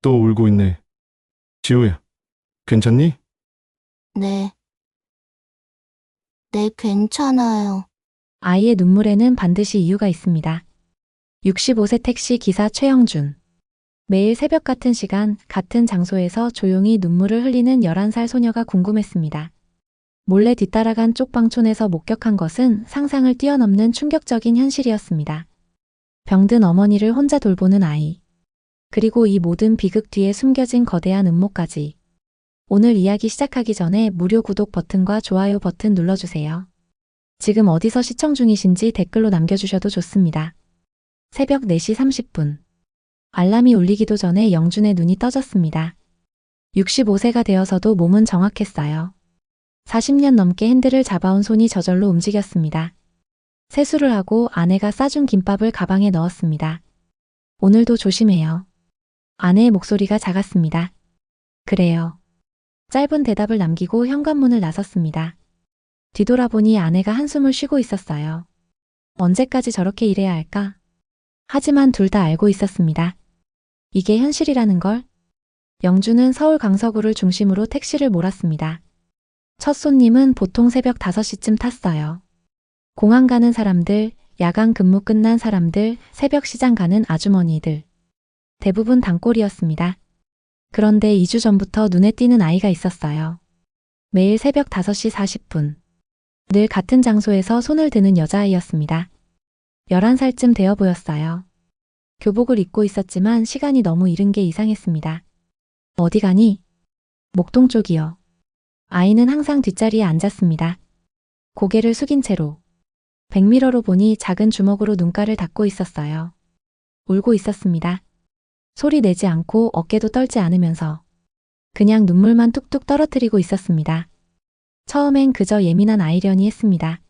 또 울고 있네. 지우야, 괜찮니? 네, 네, 괜찮아요. 아이의 눈물에는 반드시 이유가 있습니다. 65세 택시 기사 최영준. 매일 새벽 같은 시간, 같은 장소에서 조용히 눈물을 흘리는 11살 소녀가 궁금했습니다. 몰래 뒤따라간 쪽방촌에서 목격한 것은 상상을 뛰어넘는 충격적인 현실이었습니다. 병든 어머니를 혼자 돌보는 아이. 그리고 이 모든 비극 뒤에 숨겨진 거대한 음모까지. 오늘 이야기 시작하기 전에 무료 구독 버튼과 좋아요 버튼 눌러주세요. 지금 어디서 시청 중이신지 댓글로 남겨주셔도 좋습니다. 새벽 4시 30분. 알람이 울리기도 전에 영준의 눈이 떠졌습니다. 65세가 되어서도 몸은 정확했어요. 40년 넘게 핸들을 잡아온 손이 저절로 움직였습니다. 세수를 하고 아내가 싸준 김밥을 가방에 넣었습니다. 오늘도 조심해요. 아내의 목소리가 작았습니다. 그래요. 짧은 대답을 남기고 현관문을 나섰습니다. 뒤돌아보니 아내가 한숨을 쉬고 있었어요. 언제까지 저렇게 일해야 할까? 하지만 둘 다 알고 있었습니다. 이게 현실이라는 걸. 영주는 서울 강서구를 중심으로 택시를 몰았습니다. 첫 손님은 보통 새벽 5시쯤 탔어요. 공항 가는 사람들, 야간 근무 끝난 사람들, 새벽 시장 가는 아주머니들. 대부분 단골이었습니다. 그런데 2주 전부터 눈에 띄는 아이가 있었어요. 매일 새벽 5시 40분. 늘 같은 장소에서 손을 드는 여자아이였습니다. 11살쯤 되어 보였어요. 교복을 입고 있었지만 시간이 너무 이른 게 이상했습니다. 어디 가니? 목동 쪽이요. 아이는 항상 뒷자리에 앉았습니다. 고개를 숙인 채로. 백미러로 보니 작은 주먹으로 눈가를 닦고 있었어요. 울고 있었습니다. 소리 내지 않고 어깨도 떨지 않으면서 그냥 눈물만 뚝뚝 떨어뜨리고 있었습니다. 처음엔 그저 예민한 아이려니 했습니다.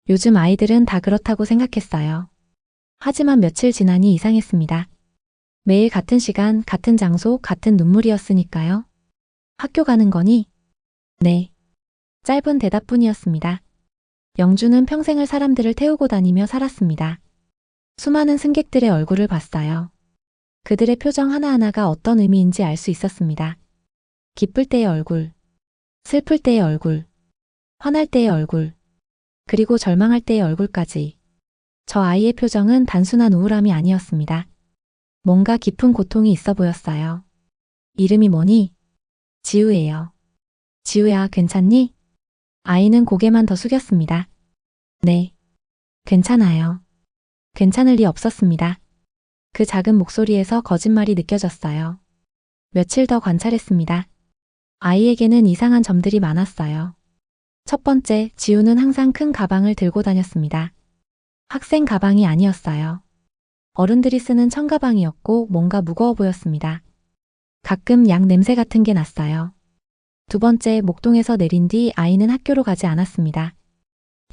요즘 아이들은 다 그렇다고 생각했어요. 하지만 며칠 지나니 이상했습니다. 매일 같은 시간, 같은 장소, 같은 눈물이었으니까요. 학교 가는 거니? 네. 짧은 대답뿐이었습니다. 영주는 평생을 사람들을 태우고 다니며 살았습니다. 수많은 승객들의 얼굴을 봤어요. 그들의 표정 하나하나가 어떤 의미인지 알 수 있었습니다. 기쁠 때의 얼굴, 슬플 때의 얼굴, 화날 때의 얼굴, 그리고 절망할 때의 얼굴까지. 저 아이의 표정은 단순한 우울함이 아니었습니다. 뭔가 깊은 고통이 있어 보였어요. 이름이 뭐니? 지우예요. 지우야, 괜찮니? 아이는 고개만 더 숙였습니다. 네. 괜찮아요. 괜찮을 리 없었습니다. 그 작은 목소리에서 거짓말이 느껴졌어요. 며칠 더 관찰했습니다. 아이에게는 이상한 점들이 많았어요. 첫 번째, 지우는 항상 큰 가방을 들고 다녔습니다. 학생 가방이 아니었어요. 어른들이 쓰는 청가방이었고 뭔가 무거워 보였습니다. 가끔 약 냄새 같은 게 났어요. 두 번째, 목동에서 내린 뒤 아이는 학교로 가지 않았습니다.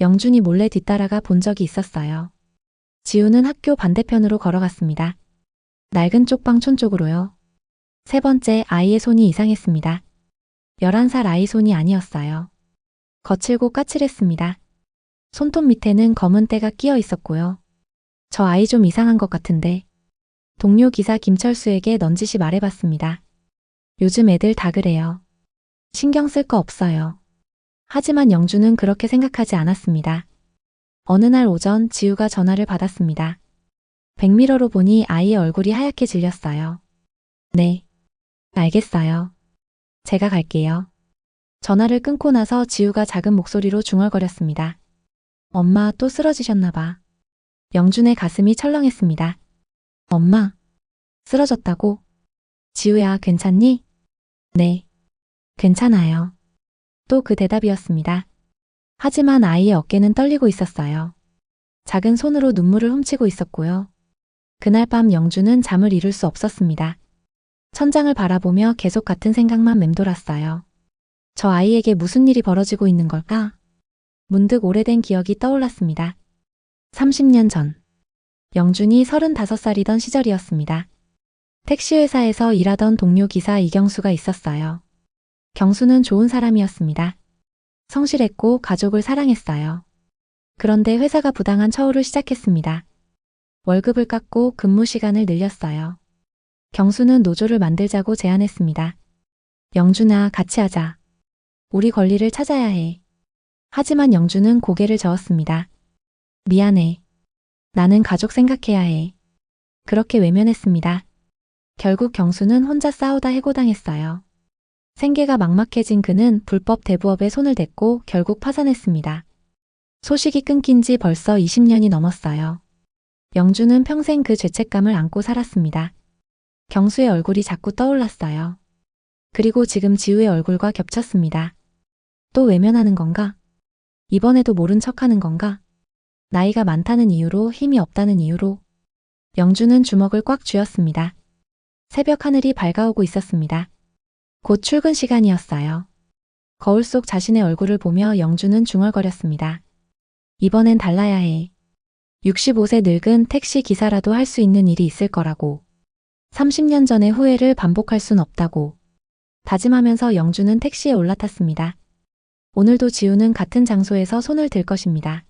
영준이 몰래 뒤따라가 본 적이 있었어요. 지우는 학교 반대편으로 걸어갔습니다. 낡은 쪽방촌 쪽으로요. 세 번째, 아이의 손이 이상했습니다. 11살 아이 손이 아니었어요. 거칠고 까칠했습니다. 손톱 밑에는 검은 때가 끼어 있었고요. 저 아이 좀 이상한 것 같은데. 동료 기사 김철수에게 넌지시 말해봤습니다. 요즘 애들 다 그래요. 신경 쓸 거 없어요. 하지만 영주는 그렇게 생각하지 않았습니다. 어느 날 오전 지우가 전화를 받았습니다. 백미러로 보니 아이의 얼굴이 하얗게 질렸어요. 네. 알겠어요. 제가 갈게요. 전화를 끊고 나서 지우가 작은 목소리로 중얼거렸습니다. 엄마 또 쓰러지셨나 봐. 영준의 가슴이 철렁했습니다. 엄마, 쓰러졌다고? 지우야, 괜찮니? 네. 괜찮아요. 또 그 대답이었습니다. 하지만 아이의 어깨는 떨리고 있었어요. 작은 손으로 눈물을 훔치고 있었고요. 그날 밤 영주는 잠을 이룰 수 없었습니다. 천장을 바라보며 계속 같은 생각만 맴돌았어요. 저 아이에게 무슨 일이 벌어지고 있는 걸까? 문득 오래된 기억이 떠올랐습니다. 30년 전. 영준이 35살이던 시절이었습니다. 택시회사에서 일하던 동료 기사 이경수가 있었어요. 경수는 좋은 사람이었습니다. 성실했고 가족을 사랑했어요. 그런데 회사가 부당한 처우를 시작했습니다. 월급을 깎고 근무 시간을 늘렸어요. 경수는 노조를 만들자고 제안했습니다. 영준아, 같이 하자. 우리 권리를 찾아야 해. 하지만 영준은 고개를 저었습니다. 미안해. 나는 가족 생각해야 해. 그렇게 외면했습니다. 결국 경수는 혼자 싸우다 해고당했어요. 생계가 막막해진 그는 불법 대부업에 손을 댔고 결국 파산했습니다. 소식이 끊긴 지 벌써 20년이 넘었어요. 영준은 평생 그 죄책감을 안고 살았습니다. 경수의 얼굴이 자꾸 떠올랐어요. 그리고 지금 지우의 얼굴과 겹쳤습니다. 또 외면하는 건가? 이번에도 모른 척하는 건가? 나이가 많다는 이유로, 힘이 없다는 이유로. 영준은 주먹을 꽉 쥐었습니다. 새벽 하늘이 밝아오고 있었습니다. 곧 출근 시간이었어요. 거울 속 자신의 얼굴을 보며 영준은 중얼거렸습니다. 이번엔 달라야 해. 65세 늙은 택시 기사라도 할 수 있는 일이 있을 거라고. 30년 전의 후회를 반복할 순 없다고. 다짐하면서 영준은 택시에 올라탔습니다. 오늘도 지우는 같은 장소에서 손을 들 것입니다.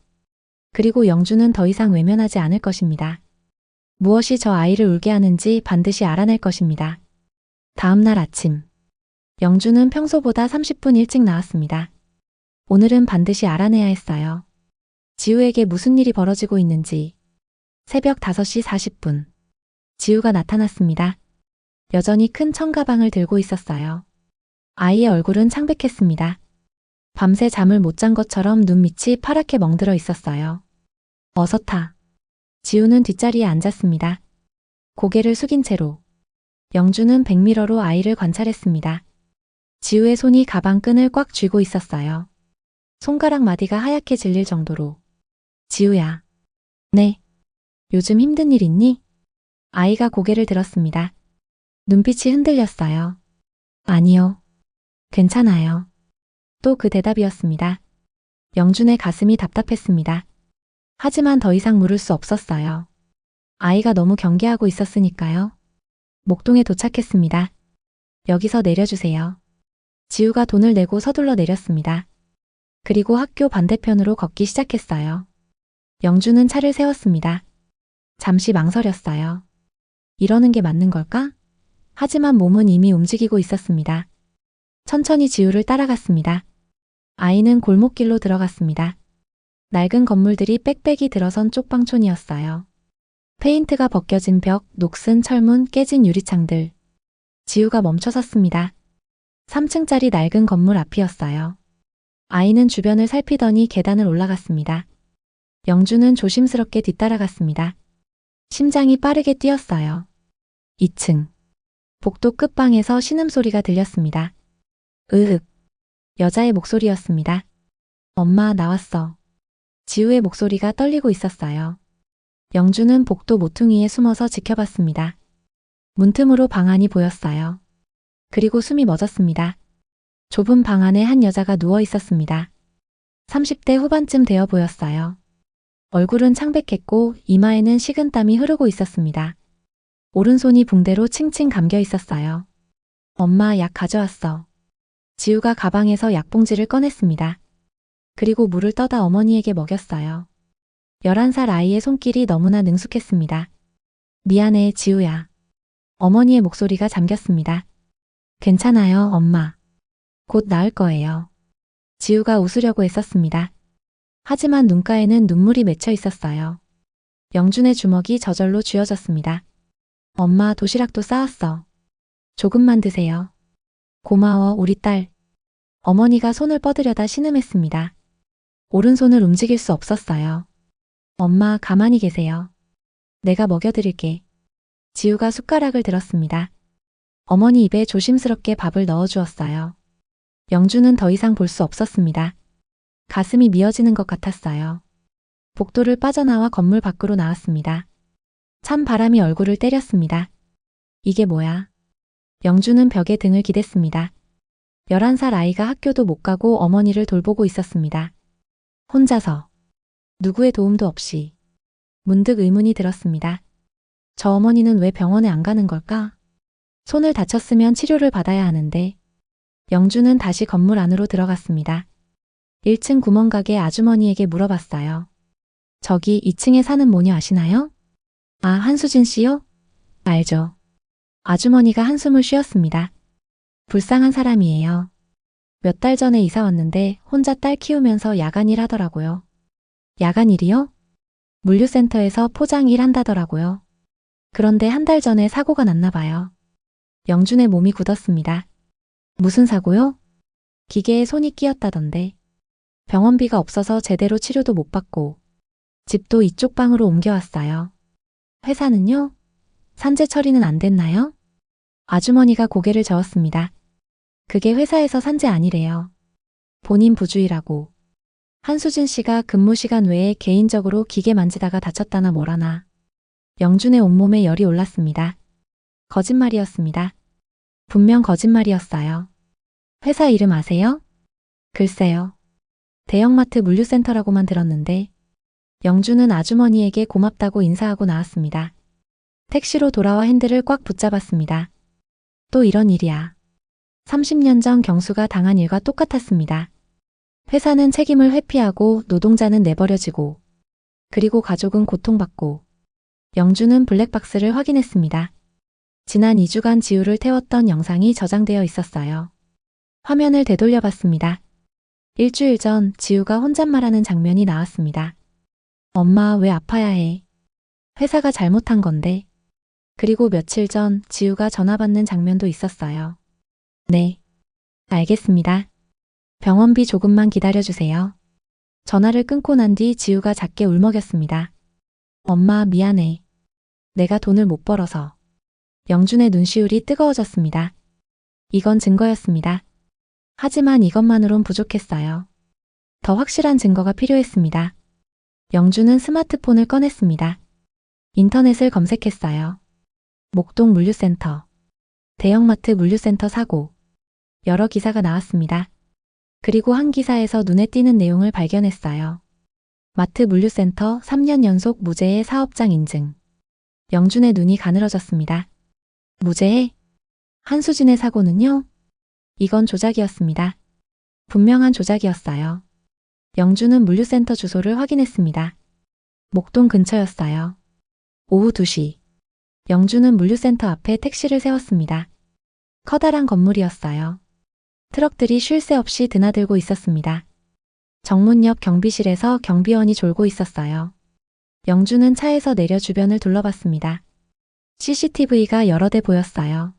그리고 영준은 더 이상 외면하지 않을 것입니다. 무엇이 저 아이를 울게 하는지 반드시 알아낼 것입니다. 다음 날 아침. 영준은 평소보다 30분 일찍 나왔습니다. 오늘은 반드시 알아내야 했어요. 지우에게 무슨 일이 벌어지고 있는지. 새벽 5시 40분. 지우가 나타났습니다. 여전히 큰 청가방을 들고 있었어요. 아이의 얼굴은 창백했습니다. 밤새 잠을 못 잔 것처럼 눈밑이 파랗게 멍들어 있었어요. 어서 타. 지우는 뒷자리에 앉았습니다. 고개를 숙인 채로. 영준은 백미러로 아이를 관찰했습니다. 지우의 손이 가방 끈을 꽉 쥐고 있었어요. 손가락 마디가 하얗게 질릴 정도로. 지우야. 네. 요즘 힘든 일 있니? 아이가 고개를 들었습니다. 눈빛이 흔들렸어요. 아니요. 괜찮아요. 또 그 대답이었습니다. 영준의 가슴이 답답했습니다. 하지만 더 이상 물을 수 없었어요. 아이가 너무 경계하고 있었으니까요. 목동에 도착했습니다. 여기서 내려주세요. 지우가 돈을 내고 서둘러 내렸습니다. 그리고 학교 반대편으로 걷기 시작했어요. 영준은 차를 세웠습니다. 잠시 망설였어요. 이러는 게 맞는 걸까? 하지만 몸은 이미 움직이고 있었습니다. 천천히 지우를 따라갔습니다. 아이는 골목길로 들어갔습니다. 낡은 건물들이 빽빽이 들어선 쪽방촌이었어요. 페인트가 벗겨진 벽, 녹슨 철문, 깨진 유리창들. 지우가 멈춰섰습니다. 3층짜리 낡은 건물 앞이었어요. 아이는 주변을 살피더니 계단을 올라갔습니다. 영준은 조심스럽게 뒤따라갔습니다. 심장이 빠르게 뛰었어요. 2층. 복도 끝방에서 신음소리가 들렸습니다. 으흑. 여자의 목소리였습니다. 엄마, 나왔어. 지우의 목소리가 떨리고 있었어요. 영준은 복도 모퉁이에 숨어서 지켜봤습니다. 문틈으로 방 안이 보였어요. 그리고 숨이 멎었습니다. 좁은 방 안에 한 여자가 누워 있었습니다. 30대 후반쯤 되어 보였어요. 얼굴은 창백했고 이마에는 식은땀이 흐르고 있었습니다. 오른손이 붕대로 칭칭 감겨 있었어요. 엄마, 약 가져왔어. 지우가 가방에서 약봉지를 꺼냈습니다. 그리고 물을 떠다 어머니에게 먹였어요. 11살 아이의 손길이 너무나 능숙했습니다. 미안해, 지우야. 어머니의 목소리가 잠겼습니다. 괜찮아요, 엄마. 곧 나을 거예요. 지우가 웃으려고 애썼습니다. 하지만 눈가에는 눈물이 맺혀 있었어요. 영준의 주먹이 저절로 쥐어졌습니다. 엄마, 도시락도 싸왔어. 조금만 드세요. 고마워, 우리 딸. 어머니가 손을 뻗으려다 신음했습니다. 오른손을 움직일 수 없었어요. 엄마, 가만히 계세요. 내가 먹여드릴게. 지우가 숟가락을 들었습니다. 어머니 입에 조심스럽게 밥을 넣어주었어요. 영준은 더 이상 볼 수 없었습니다. 가슴이 미어지는 것 같았어요. 복도를 빠져나와 건물 밖으로 나왔습니다. 찬 바람이 얼굴을 때렸습니다. 이게 뭐야? 영준은 벽에 등을 기댔습니다. 11살 아이가 학교도 못 가고 어머니를 돌보고 있었습니다. 혼자서. 누구의 도움도 없이. 문득 의문이 들었습니다. 저 어머니는 왜 병원에 안 가는 걸까? 손을 다쳤으면 치료를 받아야 하는데. 영준은 다시 건물 안으로 들어갔습니다. 1층 구멍가게 아주머니에게 물어봤어요. 저기 2층에 사는 모녀 아시나요? 아, 한수진 씨요? 알죠. 아주머니가 한숨을 쉬었습니다. 불쌍한 사람이에요. 몇 달 전에 이사 왔는데 혼자 딸 키우면서 야간 일 하더라고요. 야간 일이요? 물류센터에서 포장 일 한다더라고요. 그런데 한 달 전에 사고가 났나 봐요. 영준의 몸이 굳었습니다. 무슨 사고요? 기계에 손이 끼었다던데. 병원비가 없어서 제대로 치료도 못 받고 집도 이쪽 방으로 옮겨왔어요. 회사는요? 산재 처리는 안 됐나요? 아주머니가 고개를 저었습니다. 그게 회사에서 산재 아니래요. 본인 부주의라고. 한수진 씨가 근무 시간 외에 개인적으로 기계 만지다가 다쳤다나 뭐라나. 영준의 온몸에 열이 올랐습니다. 거짓말이었습니다. 분명 거짓말이었어요. 회사 이름 아세요? 글쎄요. 대형마트 물류센터라고만 들었는데 영준은 아주머니에게 고맙다고 인사하고 나왔습니다. 택시로 돌아와 핸들을 꽉 붙잡았습니다. 또 이런 일이야. 30년 전 경수가 당한 일과 똑같았습니다. 회사는 책임을 회피하고 노동자는 내버려지고 그리고 가족은 고통받고 영준은 블랙박스를 확인했습니다. 지난 2주간 지우를 태웠던 영상이 저장되어 있었어요. 화면을 되돌려봤습니다. 일주일 전 지우가 혼잣말하는 장면이 나왔습니다. 엄마 왜 아파야 해? 회사가 잘못한 건데. 그리고 며칠 전 지우가 전화 받는 장면도 있었어요. 네. 알겠습니다. 병원비 조금만 기다려주세요. 전화를 끊고 난 뒤 지우가 작게 울먹였습니다. 엄마 미안해. 내가 돈을 못 벌어서. 영준의 눈시울이 뜨거워졌습니다. 이건 증거였습니다. 하지만 이것만으론 부족했어요. 더 확실한 증거가 필요했습니다. 영준은 스마트폰을 꺼냈습니다. 인터넷을 검색했어요. 목동 물류센터, 대형마트 물류센터 사고, 여러 기사가 나왔습니다. 그리고 한 기사에서 눈에 띄는 내용을 발견했어요. 마트 물류센터 3년 연속 무죄의 사업장 인증. 영준의 눈이 가늘어졌습니다. 무죄해? 한수진의 사고는요? 이건 조작이었습니다. 분명한 조작이었어요. 영준은 물류센터 주소를 확인했습니다. 목동 근처였어요. 오후 2시. 영준은 물류센터 앞에 택시를 세웠습니다. 커다란 건물이었어요. 트럭들이 쉴 새 없이 드나들고 있었습니다. 정문 옆 경비실에서 경비원이 졸고 있었어요. 영준은 차에서 내려 주변을 둘러봤습니다. CCTV가 여러 대 보였어요.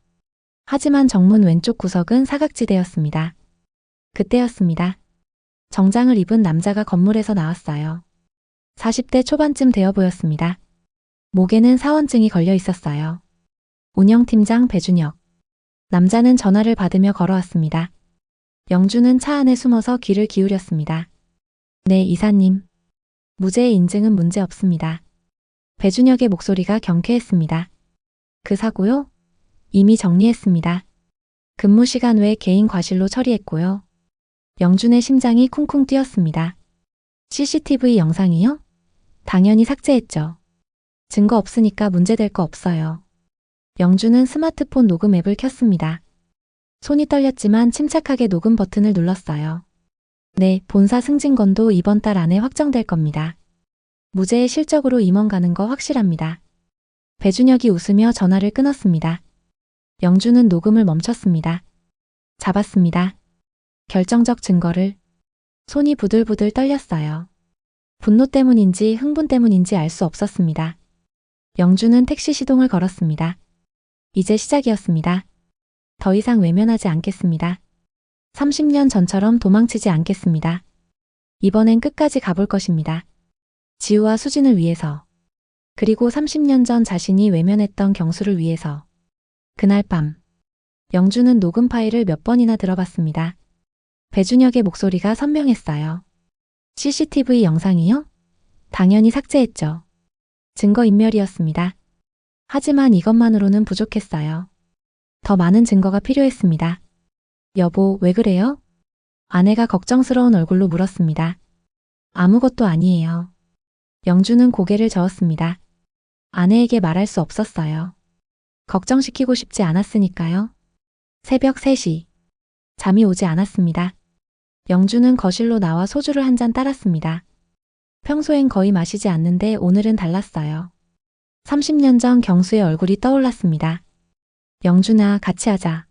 하지만 정문 왼쪽 구석은 사각지대였습니다. 그때였습니다. 정장을 입은 남자가 건물에서 나왔어요. 40대 초반쯤 되어 보였습니다. 목에는 사원증이 걸려 있었어요. 운영팀장 배준혁. 남자는 전화를 받으며 걸어왔습니다. 영준은 차 안에 숨어서 귀를 기울였습니다. 네, 이사님. 무죄의 인증은 문제 없습니다. 배준혁의 목소리가 경쾌했습니다. 그 사고요? 이미 정리했습니다. 근무 시간 외 개인 과실로 처리했고요. 영준의 심장이 쿵쿵 뛰었습니다. CCTV 영상이요? 당연히 삭제했죠. 증거 없으니까 문제될 거 없어요. 영준은 스마트폰 녹음 앱을 켰습니다. 손이 떨렸지만 침착하게 녹음 버튼을 눌렀어요. 네, 본사 승진건도 이번 달 안에 확정될 겁니다. 무죄의 실적으로 임원 가는 거 확실합니다. 배준혁이 웃으며 전화를 끊었습니다. 영준은 녹음을 멈췄습니다. 잡았습니다. 결정적 증거를. 손이 부들부들 떨렸어요. 분노 때문인지 흥분 때문인지 알 수 없었습니다. 영준은 택시 시동을 걸었습니다. 이제 시작이었습니다. 더 이상 외면하지 않겠습니다. 30년 전처럼 도망치지 않겠습니다. 이번엔 끝까지 가볼 것입니다. 지우와 수진을 위해서. 그리고 30년 전 자신이 외면했던 경수를 위해서. 그날 밤. 영준은 녹음 파일을 몇 번이나 들어봤습니다. 배준혁의 목소리가 선명했어요. CCTV 영상이요? 당연히 삭제했죠. 증거인멸이었습니다. 하지만 이것만으로는 부족했어요. 더 많은 증거가 필요했습니다. 여보, 왜 그래요? 아내가 걱정스러운 얼굴로 물었습니다. 아무것도 아니에요. 영준은 고개를 저었습니다. 아내에게 말할 수 없었어요. 걱정시키고 싶지 않았으니까요. 새벽 3시. 잠이 오지 않았습니다. 영준은 거실로 나와 소주를 한 잔 따랐습니다. 평소엔 거의 마시지 않는데 오늘은 달랐어요. 30년 전 경수의 얼굴이 떠올랐습니다. 영준아, 같이 하자.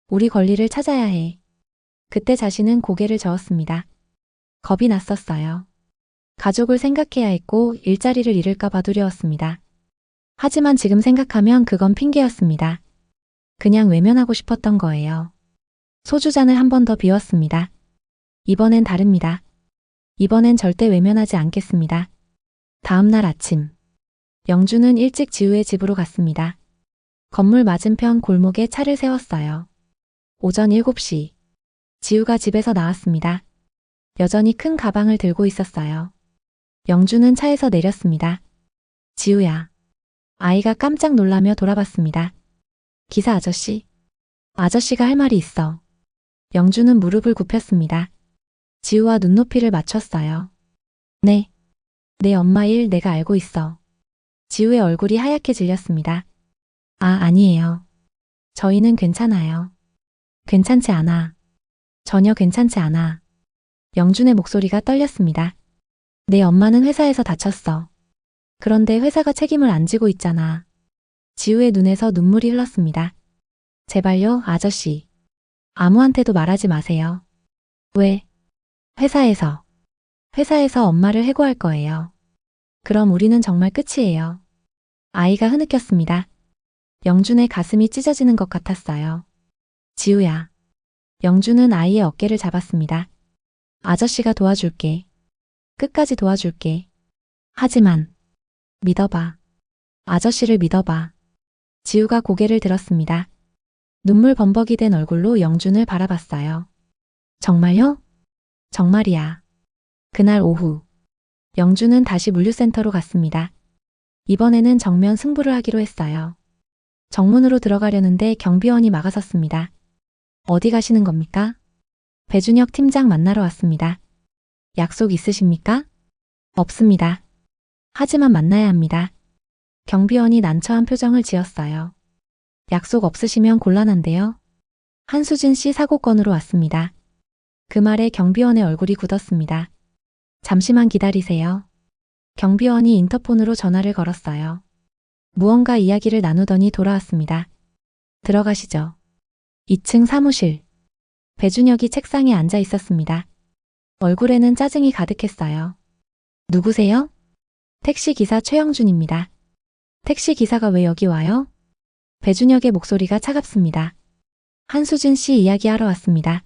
우리 권리를 찾아야 해. 그때 자신은 고개를 저었습니다. 겁이 났었어요. 가족을 생각해야 했고 일자리를 잃을까 봐 두려웠습니다. 하지만 지금 생각하면 그건 핑계였습니다. 그냥 외면하고 싶었던 거예요. 소주잔을 한 번 더 비웠습니다. 이번엔 다릅니다. 이번엔 절대 외면하지 않겠습니다. 다음 날 아침, 영준은 일찍 지우의 집으로 갔습니다. 건물 맞은편 골목에 차를 세웠어요. 오전 7시, 지우가 집에서 나왔습니다. 여전히 큰 가방을 들고 있었어요. 영준은 차에서 내렸습니다. 지우야. 아이가 깜짝 놀라며 돌아봤습니다. 기사 아저씨. 아저씨가 할 말이 있어. 영준은 무릎을 굽혔습니다. 지우와 눈높이를 맞췄어요. 네. 내 엄마 일 내가 알고 있어. 지우의 얼굴이 하얗게 질렸습니다. 아, 아니에요. 저희는 괜찮아요. 괜찮지 않아. 전혀 괜찮지 않아. 영준의 목소리가 떨렸습니다. 내 엄마는 회사에서 다쳤어. 그런데 회사가 책임을 안 지고 있잖아. 지우의 눈에서 눈물이 흘렀습니다. 제발요, 아저씨. 아무한테도 말하지 마세요. 왜? 회사에서 엄마를 해고할 거예요. 그럼 우리는 정말 끝이에요. 아이가 흐느꼈습니다. 영준의 가슴이 찢어지는 것 같았어요. 지우야. 영준은 아이의 어깨를 잡았습니다. 아저씨가 도와줄게. 끝까지 도와줄게. 하지만 믿어봐. 아저씨를 믿어봐. 지우가 고개를 들었습니다. 눈물 범벅이 된 얼굴로 영준을 바라봤어요. 정말요? 정말이야. 그날 오후, 영준은 다시 물류센터로 갔습니다. 이번에는 정면 승부를 하기로 했어요. 정문으로 들어가려는데 경비원이 막아섰습니다. 어디 가시는 겁니까? 배준혁 팀장 만나러 왔습니다. 약속 있으십니까? 없습니다. 하지만 만나야 합니다. 경비원이 난처한 표정을 지었어요. 약속 없으시면 곤란한데요. 한수진 씨 사고건으로 왔습니다. 그 말에 경비원의 얼굴이 굳었습니다. 잠시만 기다리세요. 경비원이 인터폰으로 전화를 걸었어요. 무언가 이야기를 나누더니 돌아왔습니다. 들어가시죠. 2층 사무실. 배준혁이 책상에 앉아 있었습니다. 얼굴에는 짜증이 가득했어요. 누구세요? 택시기사 최영준입니다. 택시기사가 왜 여기 와요? 배준혁의 목소리가 차갑습니다. 한수진 씨 이야기하러 왔습니다.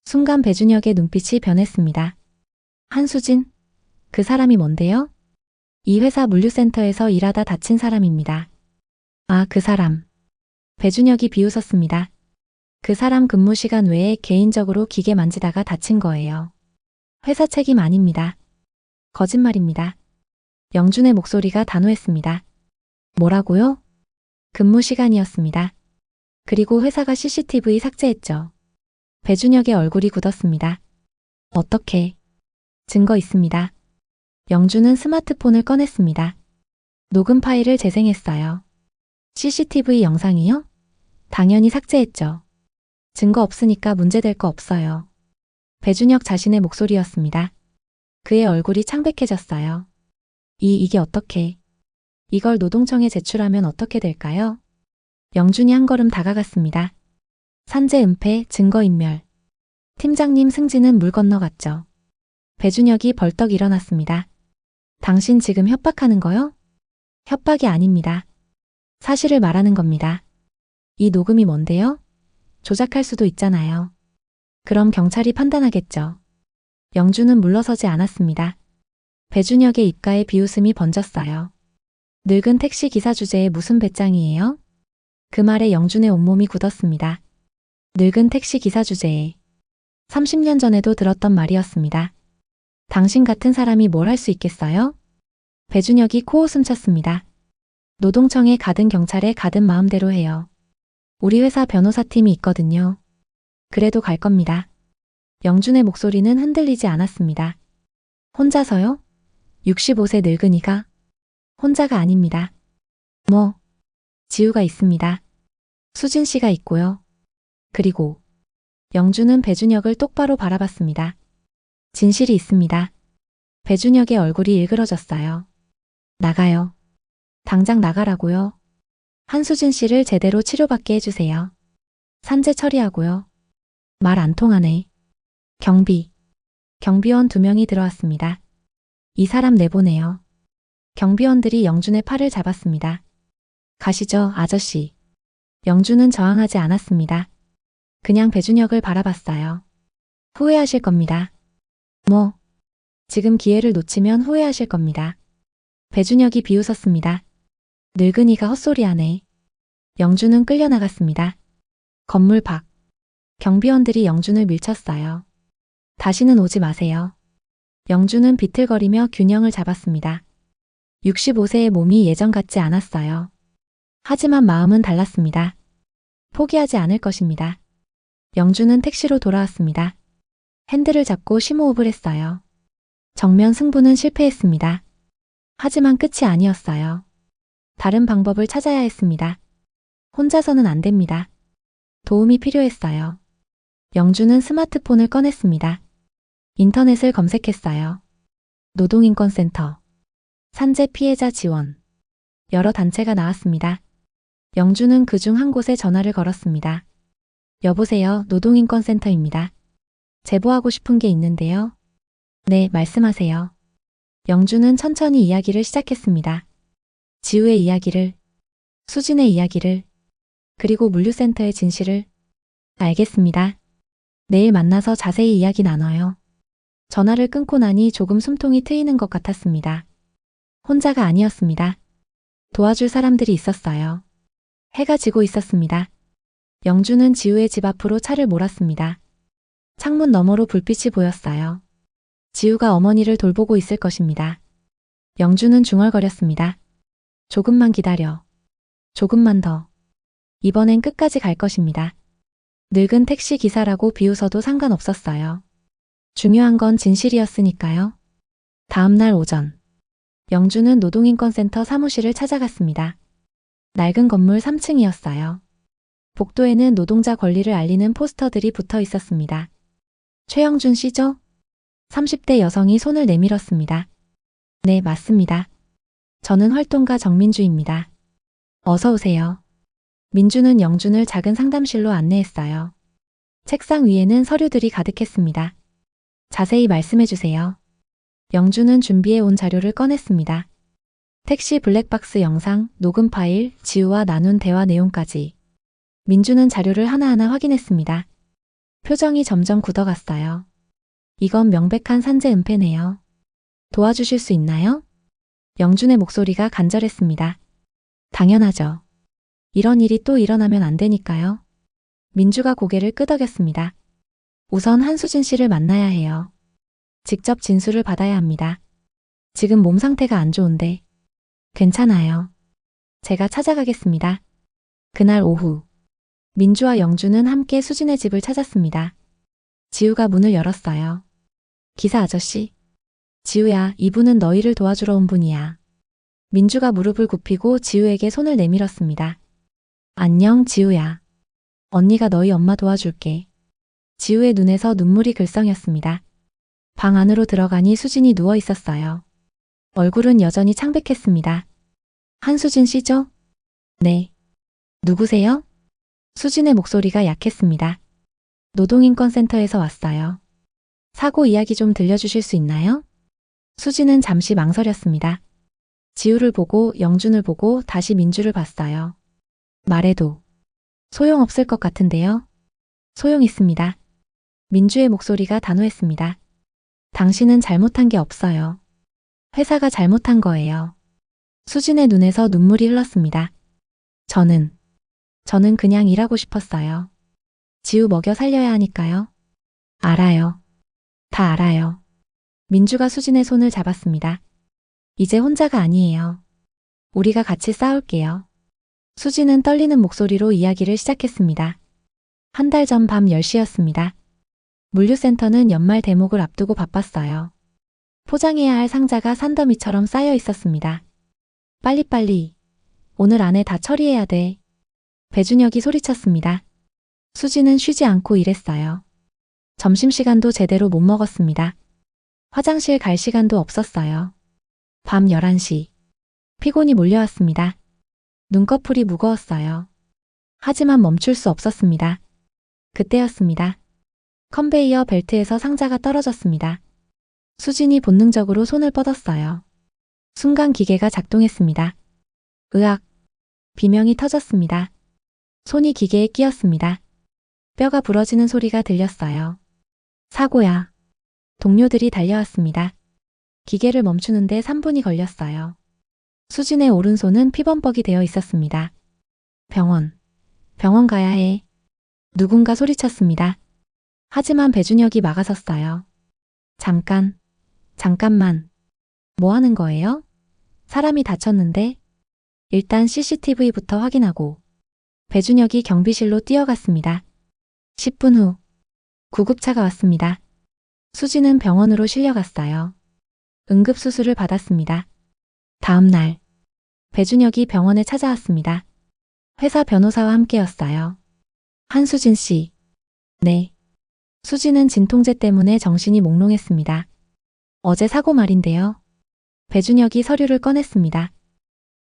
순간 배준혁의 눈빛이 변했습니다. 한수진? 그 사람이 뭔데요? 이 회사 물류센터에서 일하다 다친 사람입니다. 아, 그 사람. 배준혁이 비웃었습니다. 그 사람 근무 시간 외에 개인적으로 기계 만지다가 다친 거예요. 회사 책임 아닙니다. 거짓말입니다. 영준의 목소리가 단호했습니다. 뭐라고요? 근무 시간이었습니다. 그리고 회사가 CCTV 삭제했죠. 배준혁의 얼굴이 굳었습니다. 어떻게? 증거 있습니다. 영준은 스마트폰을 꺼냈습니다. 녹음 파일을 재생했어요. CCTV 영상이요? 당연히 삭제했죠. 증거 없으니까 문제될 거 없어요. 배준혁 자신의 목소리였습니다. 그의 얼굴이 창백해졌어요. 이게 어떻게? 이걸 노동청에 제출하면 어떻게 될까요? 영준이 한 걸음 다가갔습니다. 산재 은폐, 증거인멸. 팀장님 승진은 물 건너갔죠. 배준혁이 벌떡 일어났습니다. 당신 지금 협박하는 거요? 협박이 아닙니다. 사실을 말하는 겁니다. 이 녹음이 뭔데요? 조작할 수도 있잖아요. 그럼 경찰이 판단하겠죠. 영준은 물러서지 않았습니다. 배준혁의 입가에 비웃음이 번졌어요. 늙은 택시 기사 주제에 무슨 배짱이에요? 그 말에 영준의 온몸이 굳었습니다. 늙은 택시 기사 주제에 30년 전에도 들었던 말이었습니다. 당신 같은 사람이 뭘 할 수 있겠어요? 배준혁이 코웃음 쳤습니다. 노동청에 가든 경찰에 가든 마음대로 해요. 우리 회사 변호사팀이 있거든요. 그래도 갈 겁니다. 영준의 목소리는 흔들리지 않았습니다. 혼자서요? 65세 늙은이가? 혼자가 아닙니다. 지우가 있습니다. 수진 씨가 있고요. 그리고 영준은 배준혁을 똑바로 바라봤습니다. 진실이 있습니다. 배준혁의 얼굴이 일그러졌어요. 나가요. 당장 나가라고요. 한수진 씨를 제대로 치료받게 해주세요. 산재 처리하고요. 말 안 통하네. 경비원 2명이 들어왔습니다. 이 사람 내보내요. 경비원들이 영준의 팔을 잡았습니다. 가시죠, 아저씨. 영준은 저항하지 않았습니다. 그냥 배준혁을 바라봤어요. 후회하실 겁니다. 뭐, 지금 기회를 놓치면 후회하실 겁니다. 배준혁이 비웃었습니다. 늙은이가 헛소리하네. 영준은 끌려나갔습니다. 건물 밖. 경비원들이 영준을 밀쳤어요. 다시는 오지 마세요. 영준은 비틀거리며 균형을 잡았습니다. 65세의 몸이 예전 같지 않았어요. 하지만 마음은 달랐습니다. 포기하지 않을 것입니다. 영준은 택시로 돌아왔습니다. 핸들을 잡고 심호흡을 했어요. 정면 승부는 실패했습니다. 하지만 끝이 아니었어요. 다른 방법을 찾아야 했습니다. 혼자서는 안 됩니다. 도움이 필요했어요. 영준은 스마트폰을 꺼냈습니다. 인터넷을 검색했어요. 노동인권센터, 산재 피해자 지원, 여러 단체가 나왔습니다. 영준은 그중 한 곳에 전화를 걸었습니다. 여보세요, 노동인권센터입니다. 제보하고 싶은 게 있는데요. 네, 말씀하세요. 영준은 천천히 이야기를 시작했습니다. 지우의 이야기를, 수진의 이야기를, 그리고 물류센터의 진실을. 알겠습니다. 내일 만나서 자세히 이야기 나눠요. 전화를 끊고 나니 조금 숨통이 트이는 것 같았습니다. 혼자가 아니었습니다. 도와줄 사람들이 있었어요. 해가 지고 있었습니다. 영준은 지우의 집 앞으로 차를 몰았습니다. 창문 너머로 불빛이 보였어요. 지우가 어머니를 돌보고 있을 것입니다. 영준은 중얼거렸습니다. 조금만 기다려. 조금만 더. 이번엔 끝까지 갈 것입니다. 늙은 택시 기사라고 비웃어도 상관없었어요. 중요한 건 진실이었으니까요. 다음 날 오전. 영준은 노동인권센터 사무실을 찾아갔습니다. 낡은 건물 3층이었어요. 복도에는 노동자 권리를 알리는 포스터들이 붙어 있었습니다. 최영준 씨죠? 30대 여성이 손을 내밀었습니다. 네, 맞습니다. 저는 활동가 정민주입니다. 어서 오세요. 민주는 영준을 작은 상담실로 안내했어요. 책상 위에는 서류들이 가득했습니다. 자세히 말씀해 주세요. 영준은 준비해 온 자료를 꺼냈습니다. 택시 블랙박스 영상, 녹음 파일, 지우와 나눈 대화 내용까지. 민주는 자료를 하나하나 확인했습니다. 표정이 점점 굳어갔어요. 이건 명백한 산재 은폐네요. 도와주실 수 있나요? 영준의 목소리가 간절했습니다. 당연하죠. 이런 일이 또 일어나면 안 되니까요. 민주가 고개를 끄덕였습니다. 우선 한수진 씨를 만나야 해요. 직접 진술을 받아야 합니다. 지금 몸 상태가 안 좋은데. 괜찮아요. 제가 찾아가겠습니다. 그날 오후. 민주와 영준은 함께 수진의 집을 찾았습니다. 지우가 문을 열었어요. 기사 아저씨. 지우야, 이분은 너희를 도와주러 온 분이야. 민주가 무릎을 굽히고 지우에게 손을 내밀었습니다. 안녕, 지우야. 언니가 너희 엄마 도와줄게. 지우의 눈에서 눈물이 글썽였습니다. 방 안으로 들어가니 수진이 누워 있었어요. 얼굴은 여전히 창백했습니다. 한수진 씨죠? 네. 누구세요? 수진의 목소리가 약했습니다. 노동인권센터에서 왔어요. 사고 이야기 좀 들려주실 수 있나요? 수진은 잠시 망설였습니다. 지우를 보고 영준을 보고 다시 민주를 봤어요. 말해도 소용없을 것 같은데요? 소용 있습니다. 민주의 목소리가 단호했습니다. 당신은 잘못한 게 없어요. 회사가 잘못한 거예요. 수진의 눈에서 눈물이 흘렀습니다. 저는 그냥 일하고 싶었어요. 지우 먹여 살려야 하니까요. 알아요. 다 알아요. 민주가 수진의 손을 잡았습니다. 이제 혼자가 아니에요. 우리가 같이 싸울게요. 수진은 떨리는 목소리로 이야기를 시작했습니다. 한 달 전 밤 10시였습니다. 물류센터는 연말 대목을 앞두고 바빴어요. 포장해야 할 상자가 산더미처럼 쌓여 있었습니다. 빨리빨리. 오늘 안에 다 처리해야 돼. 배준혁이 소리쳤습니다. 수지는 쉬지 않고 일했어요. 점심시간도 제대로 못 먹었습니다. 화장실 갈 시간도 없었어요. 밤 11시. 피곤이 몰려왔습니다. 눈꺼풀이 무거웠어요. 하지만 멈출 수 없었습니다. 그때였습니다. 컨베이어 벨트에서 상자가 떨어졌습니다. 수진이 본능적으로 손을 뻗었어요. 순간 기계가 작동했습니다. 으악! 비명이 터졌습니다. 손이 기계에 끼었습니다. 뼈가 부러지는 소리가 들렸어요. 사고야. 동료들이 달려왔습니다. 기계를 멈추는데 3분이 걸렸어요. 수진의 오른손은 피범벅이 되어 있었습니다. 병원 가야 해. 누군가 소리쳤습니다. 하지만 배준혁이 막아섰어요. 잠깐만. 뭐 하는 거예요? 사람이 다쳤는데? 일단 CCTV부터 확인하고. 배준혁이 경비실로 뛰어갔습니다. 10분 후 구급차가 왔습니다. 수지는 병원으로 실려갔어요. 응급수술을 받았습니다. 다음 날 배준혁이 병원에 찾아왔습니다. 회사 변호사와 함께였어요. 한수진 씨. 네. 수지는 진통제 때문에 정신이 몽롱했습니다. 어제 사고 말인데요. 배준혁이 서류를 꺼냈습니다.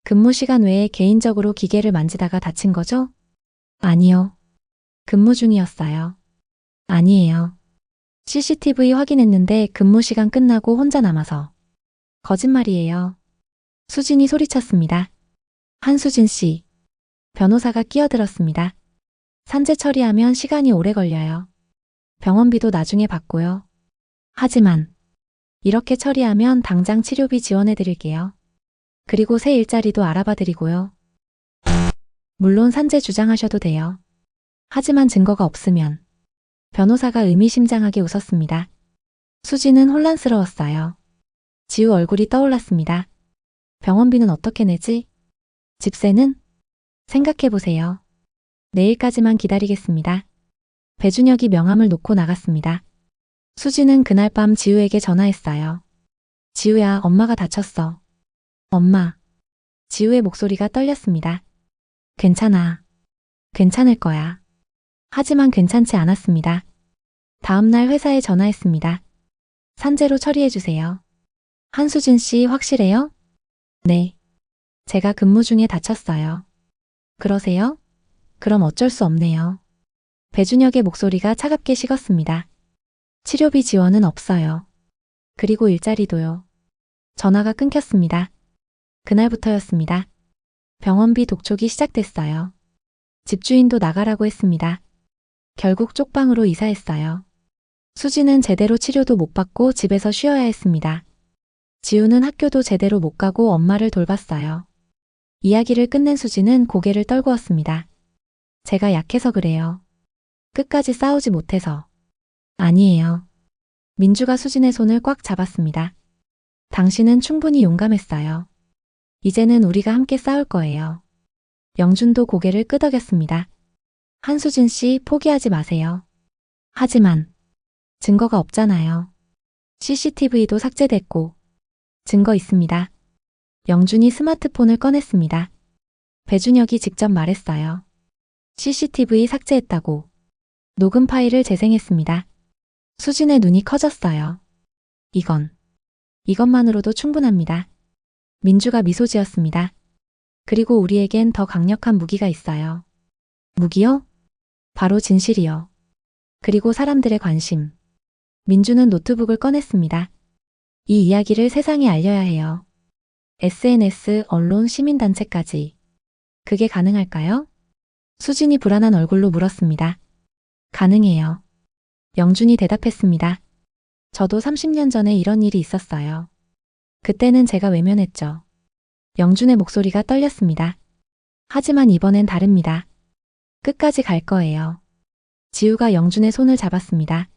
근무 시간 외에 개인적으로 기계를 만지다가 다친 거죠? 아니요. 근무 중이었어요. 아니에요. CCTV 확인했는데 근무 시간 끝나고 혼자 남아서. 거짓말이에요. 수진이 소리쳤습니다. 한수진 씨. 변호사가 끼어들었습니다. 산재 처리하면 시간이 오래 걸려요. 병원비도 나중에 받고요. 하지만 이렇게 처리하면 당장 치료비 지원해 드릴게요. 그리고 새 일자리도 알아봐 드리고요. 물론 산재 주장하셔도 돼요. 하지만 증거가 없으면. 변호사가 의미심장하게 웃었습니다. 수지는 혼란스러웠어요. 지우 얼굴이 떠올랐습니다. 병원비는 어떻게 내지? 집세는? 생각해보세요. 내일까지만 기다리겠습니다. 배준혁이 명함을 놓고 나갔습니다. 수지는 그날 밤 지우에게 전화했어요. 지우야, 엄마가 다쳤어. 엄마. 지우의 목소리가 떨렸습니다. 괜찮아. 괜찮을 거야. 하지만 괜찮지 않았습니다. 다음날 회사에 전화했습니다. 산재로 처리해주세요. 한수진 씨 확실해요? 네. 제가 근무 중에 다쳤어요. 그러세요? 그럼 어쩔 수 없네요. 배준혁의 목소리가 차갑게 식었습니다. 치료비 지원은 없어요. 그리고 일자리도요. 전화가 끊겼습니다. 그날부터였습니다. 병원비 독촉이 시작됐어요. 집주인도 나가라고 했습니다. 결국 쪽방으로 이사했어요. 수지는 제대로 치료도 못 받고 집에서 쉬어야 했습니다. 지우는 학교도 제대로 못 가고 엄마를 돌봤어요. 이야기를 끝낸 수지는 고개를 떨구었습니다. 제가 약해서 그래요. 끝까지 싸우지 못해서. 아니에요. 민주가 수진의 손을 꽉 잡았습니다. 당신은 충분히 용감했어요. 이제는 우리가 함께 싸울 거예요. 영준도 고개를 끄덕였습니다. 한수진 씨, 포기하지 마세요. 하지만 증거가 없잖아요. CCTV도 삭제됐고. 증거 있습니다. 영준이 스마트폰을 꺼냈습니다. 배준혁이 직접 말했어요. CCTV 삭제했다고. 녹음 파일을 재생했습니다. 수진의 눈이 커졌어요. 이것만으로도 충분합니다. 민주가 미소 지었습니다. 그리고 우리에겐 더 강력한 무기가 있어요. 무기요? 바로 진실이요. 그리고 사람들의 관심. 민주는 노트북을 꺼냈습니다. 이 이야기를 세상에 알려야 해요. SNS, 언론, 시민단체까지. 그게 가능할까요? 수진이 불안한 얼굴로 물었습니다. 가능해요. 영준이 대답했습니다. 저도 30년 전에 이런 일이 있었어요. 그때는 제가 외면했죠. 영준의 목소리가 떨렸습니다. 하지만 이번엔 다릅니다. 끝까지 갈 거예요. 지우가 영준의 손을 잡았습니다.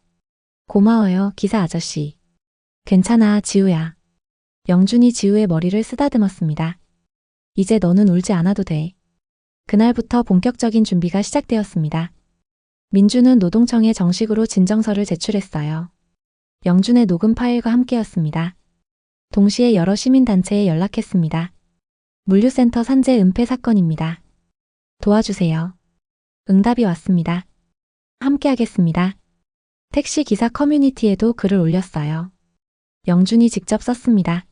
고마워요, 기사 아저씨. 괜찮아, 지우야. 영준이 지우의 머리를 쓰다듬었습니다. 이제 너는 울지 않아도 돼. 그날부터 본격적인 준비가 시작되었습니다. 민주는 노동청에 정식으로 진정서를 제출했어요. 영준의 녹음 파일과 함께였습니다. 동시에 여러 시민단체에 연락했습니다. 물류센터 산재 은폐 사건입니다. 도와주세요. 응답이 왔습니다. 함께하겠습니다. 택시 기사 커뮤니티에도 글을 올렸어요. 영준이 직접 썼습니다.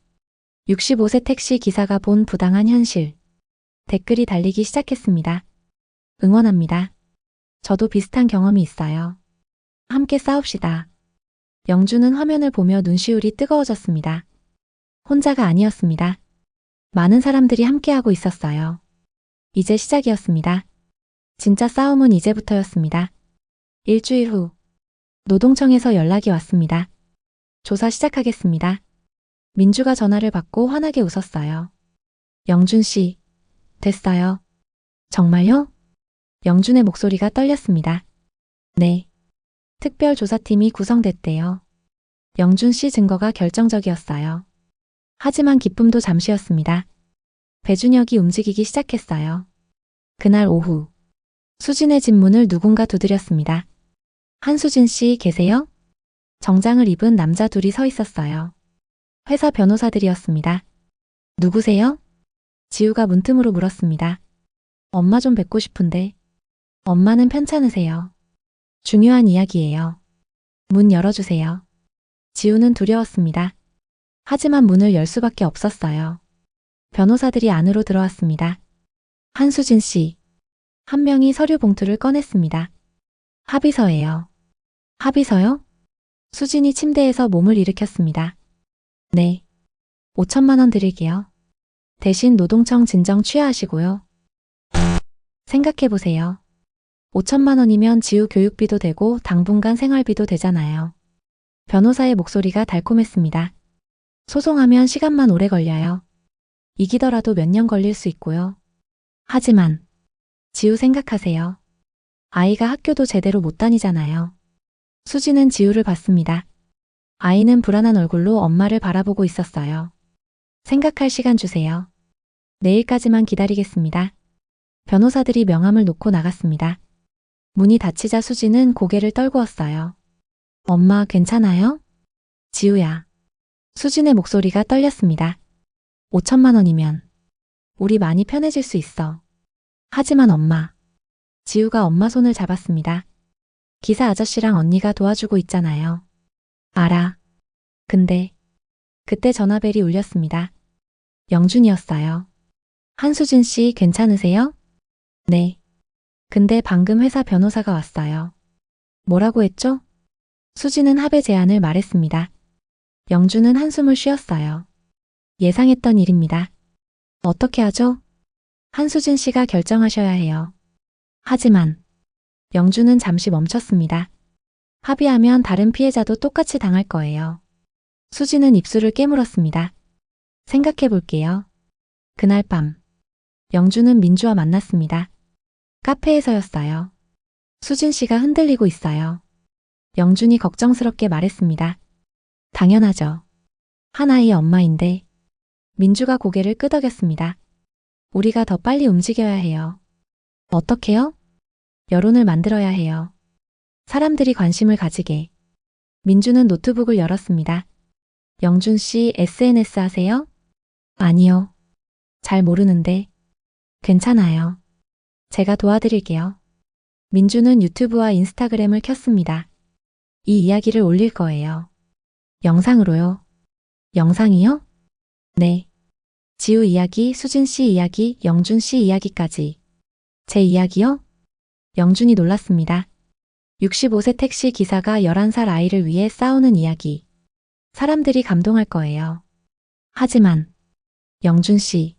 65세 택시 기사가 본 부당한 현실. 댓글이 달리기 시작했습니다. 응원합니다. 저도 비슷한 경험이 있어요. 함께 싸웁시다. 영주는 화면을 보며 눈시울이 뜨거워졌습니다. 혼자가 아니었습니다. 많은 사람들이 함께하고 있었어요. 이제 시작이었습니다. 진짜 싸움은 이제부터였습니다. 일주일 후, 노동청에서 연락이 왔습니다. 조사 시작하겠습니다. 민주가 전화를 받고 환하게 웃었어요. 영준 씨, 됐어요. 정말요? 영준의 목소리가 떨렸습니다. 네. 특별조사팀이 구성됐대요. 영준 씨 증거가 결정적이었어요. 하지만 기쁨도 잠시였습니다. 배준혁이 움직이기 시작했어요. 그날 오후, 수진의 집 문을 누군가 두드렸습니다. 한수진 씨 계세요? 정장을 입은 남자 둘이 서 있었어요. 회사 변호사들이었습니다. 누구세요? 지우가 문틈으로 물었습니다. 엄마 좀 뵙고 싶은데. 엄마는 편찮으세요. 중요한 이야기예요. 문 열어주세요. 지우는 두려웠습니다. 하지만 문을 열 수밖에 없었어요. 변호사들이 안으로 들어왔습니다. 한수진 씨. 한 명이 서류 봉투를 꺼냈습니다. 합의서예요. 합의서요? 수진이 침대에서 몸을 일으켰습니다. 네. 5천만 원 드릴게요. 대신 노동청 진정 취하하시고요. 생각해보세요. 5천만 원이면 지우 교육비도 되고 당분간 생활비도 되잖아요. 변호사의 목소리가 달콤했습니다. 소송하면 시간만 오래 걸려요. 이기더라도 몇 년 걸릴 수 있고요. 하지만 지우 생각하세요. 아이가 학교도 제대로 못 다니잖아요. 수지는 지우를 봤습니다. 아이는 불안한 얼굴로 엄마를 바라보고 있었어요. 생각할 시간 주세요. 내일까지만 기다리겠습니다. 변호사들이 명함을 놓고 나갔습니다. 문이 닫히자 수지는 고개를 떨구었어요. 엄마 괜찮아요? 지우야. 수진의 목소리가 떨렸습니다. 5천만 원이면 우리 많이 편해질 수 있어. 하지만 엄마. 지우가 엄마 손을 잡았습니다. 기사 아저씨랑 언니가 도와주고 있잖아요. 알아. 근데 그때 전화벨이 울렸습니다. 영준이었어요. 한수진 씨 괜찮으세요? 네. 근데 방금 회사 변호사가 왔어요. 뭐라고 했죠? 수지는 합의 제안을 말했습니다. 영준은 한숨을 쉬었어요. 예상했던 일입니다. 어떻게 하죠? 한수진 씨가 결정하셔야 해요. 하지만 영준은 잠시 멈췄습니다. 합의하면 다른 피해자도 똑같이 당할 거예요. 수지는 입술을 깨물었습니다. 생각해 볼게요. 그날 밤, 영준은 민주와 만났습니다. 카페에서였어요. 수진 씨가 흔들리고 있어요. 영준이 걱정스럽게 말했습니다. 당연하죠. 하나의 엄마인데. 민주가 고개를 끄덕였습니다. 우리가 더 빨리 움직여야 해요. 어떻게요? 여론을 만들어야 해요. 사람들이 관심을 가지게. 민주는 노트북을 열었습니다. 영준 씨 SNS 하세요? 아니요. 잘 모르는데. 괜찮아요. 제가 도와드릴게요. 민주는 유튜브와 인스타그램을 켰습니다. 이 이야기를 올릴 거예요. 영상으로요. 영상이요? 네. 지우 이야기, 수진 씨 이야기, 영준 씨 이야기까지. 제 이야기요? 영준이 놀랐습니다. 65세 택시 기사가 11살 아이를 위해 싸우는 이야기. 사람들이 감동할 거예요. 하지만 영준 씨.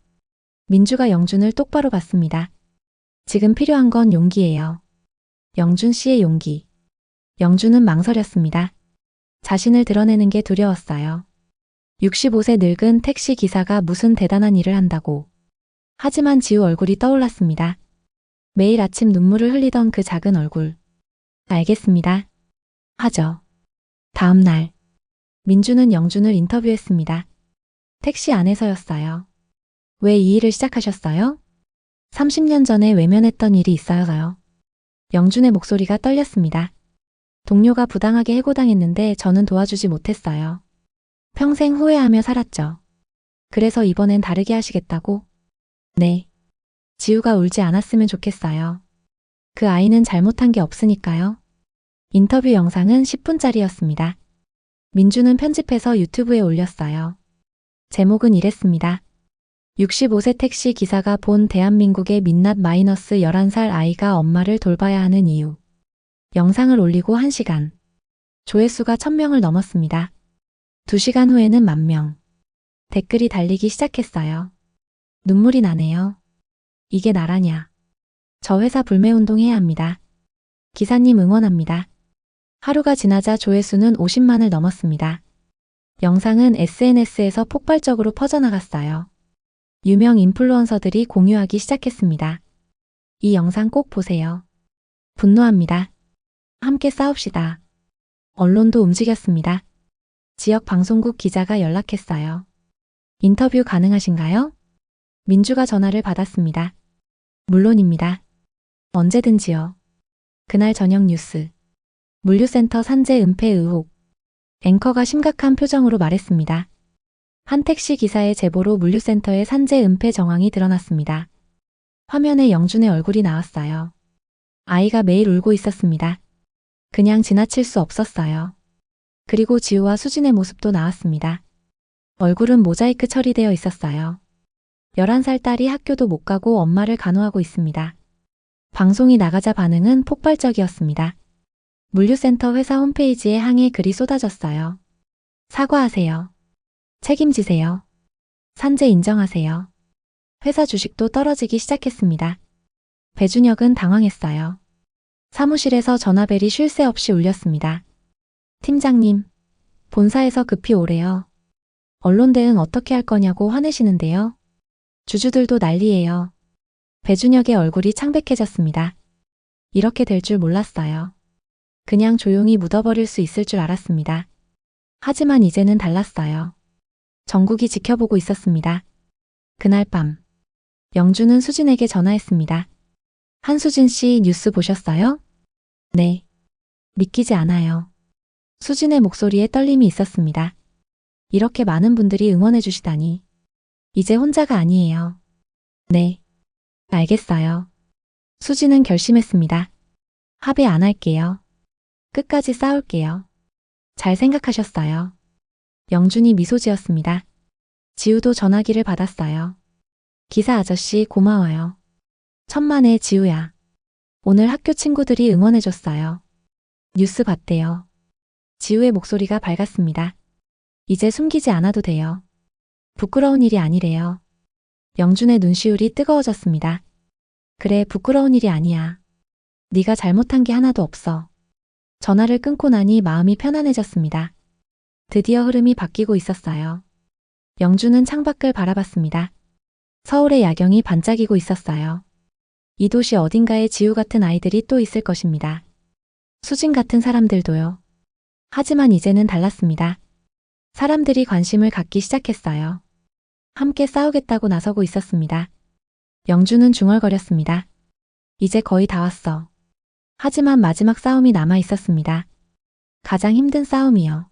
민주가 영준을 똑바로 봤습니다. 지금 필요한 건 용기예요. 영준 씨의 용기. 영준은 망설였습니다. 자신을 드러내는 게 두려웠어요. 65세 늙은 택시 기사가 무슨 대단한 일을 한다고. 하지만 지우 얼굴이 떠올랐습니다. 매일 아침 눈물을 흘리던 그 작은 얼굴. 알겠습니다. 하죠. 다음 날, 민주는 영준을 인터뷰했습니다. 택시 안에서였어요. 왜 이 일을 시작하셨어요? 30년 전에 외면했던 일이 있어서요. 영준의 목소리가 떨렸습니다. 동료가 부당하게 해고당했는데 저는 도와주지 못했어요. 평생 후회하며 살았죠. 그래서 이번엔 다르게 하시겠다고? 네. 지우가 울지 않았으면 좋겠어요. 그 아이는 잘못한 게 없으니까요. 인터뷰 영상은 10분짜리였습니다. 민주는 편집해서 유튜브에 올렸어요. 제목은 이랬습니다. 65세 택시 기사가 본 대한민국의 민낯 마이너스 11살 아이가 엄마를 돌봐야 하는 이유. 영상을 올리고 1시간. 조회수가 1000명을 넘었습니다. 2시간 후에는 10,000명. 댓글이 달리기 시작했어요. 눈물이 나네요. 이게 나라냐. 저 회사 불매운동 해야 합니다. 기사님 응원합니다. 하루가 지나자 조회수는 50만을 넘었습니다. 영상은 SNS에서 폭발적으로 퍼져나갔어요. 유명 인플루언서들이 공유하기 시작했습니다. 이 영상 꼭 보세요. 분노합니다. 함께 싸웁시다. 언론도 움직였습니다. 지역 방송국 기자가 연락했어요. 인터뷰 가능하신가요? 민주가 전화를 받았습니다. 물론입니다. 언제든지요. 그날 저녁 뉴스. 물류센터 산재 은폐 의혹. 앵커가 심각한 표정으로 말했습니다. 한 택시 기사의 제보로 물류센터의 산재 은폐 정황이 드러났습니다. 화면에 영준의 얼굴이 나왔어요. 아이가 매일 울고 있었습니다. 그냥 지나칠 수 없었어요. 그리고 지우와 수진의 모습도 나왔습니다. 얼굴은 모자이크 처리되어 있었어요. 11살 딸이 학교도 못 가고 엄마를 간호하고 있습니다. 방송이 나가자 반응은 폭발적이었습니다. 물류센터 회사 홈페이지에 항의 글이 쏟아졌어요. 사과하세요. 책임지세요. 산재 인정하세요. 회사 주식도 떨어지기 시작했습니다. 배준혁은 당황했어요. 사무실에서 전화벨이 쉴 새 없이 울렸습니다. 팀장님, 본사에서 급히 오래요. 언론 대응 어떻게 할 거냐고 화내시는데요. 주주들도 난리예요. 배준혁의 얼굴이 창백해졌습니다. 이렇게 될 줄 몰랐어요. 그냥 조용히 묻어버릴 수 있을 줄 알았습니다. 하지만 이제는 달랐어요. 전국이 지켜보고 있었습니다. 그날 밤, 영준은 수진에게 전화했습니다. 한수진 씨 뉴스 보셨어요? 네. 믿기지 않아요. 수진의 목소리에 떨림이 있었습니다. 이렇게 많은 분들이 응원해 주시다니. 이제 혼자가 아니에요. 네. 알겠어요. 수진은 결심했습니다. 합의 안 할게요. 끝까지 싸울게요. 잘 생각하셨어요. 영준이 미소 지었습니다. 지우도 전화기를 받았어요. 기사 아저씨 고마워요. 천만에 지우야. 오늘 학교 친구들이 응원해줬어요. 뉴스 봤대요. 지우의 목소리가 밝았습니다. 이제 숨기지 않아도 돼요. 부끄러운 일이 아니래요. 영준의 눈시울이 뜨거워졌습니다. 그래, 부끄러운 일이 아니야. 네가 잘못한 게 하나도 없어. 전화를 끊고 나니 마음이 편안해졌습니다. 드디어 흐름이 바뀌고 있었어요. 영준은 창밖을 바라봤습니다. 서울의 야경이 반짝이고 있었어요. 이 도시 어딘가에 지우 같은 아이들이 또 있을 것입니다. 수진 같은 사람들도요. 하지만 이제는 달랐습니다. 사람들이 관심을 갖기 시작했어요. 함께 싸우겠다고 나서고 있었습니다. 영준은 중얼거렸습니다. 이제 거의 다 왔어. 하지만 마지막 싸움이 남아 있었습니다. 가장 힘든 싸움이요.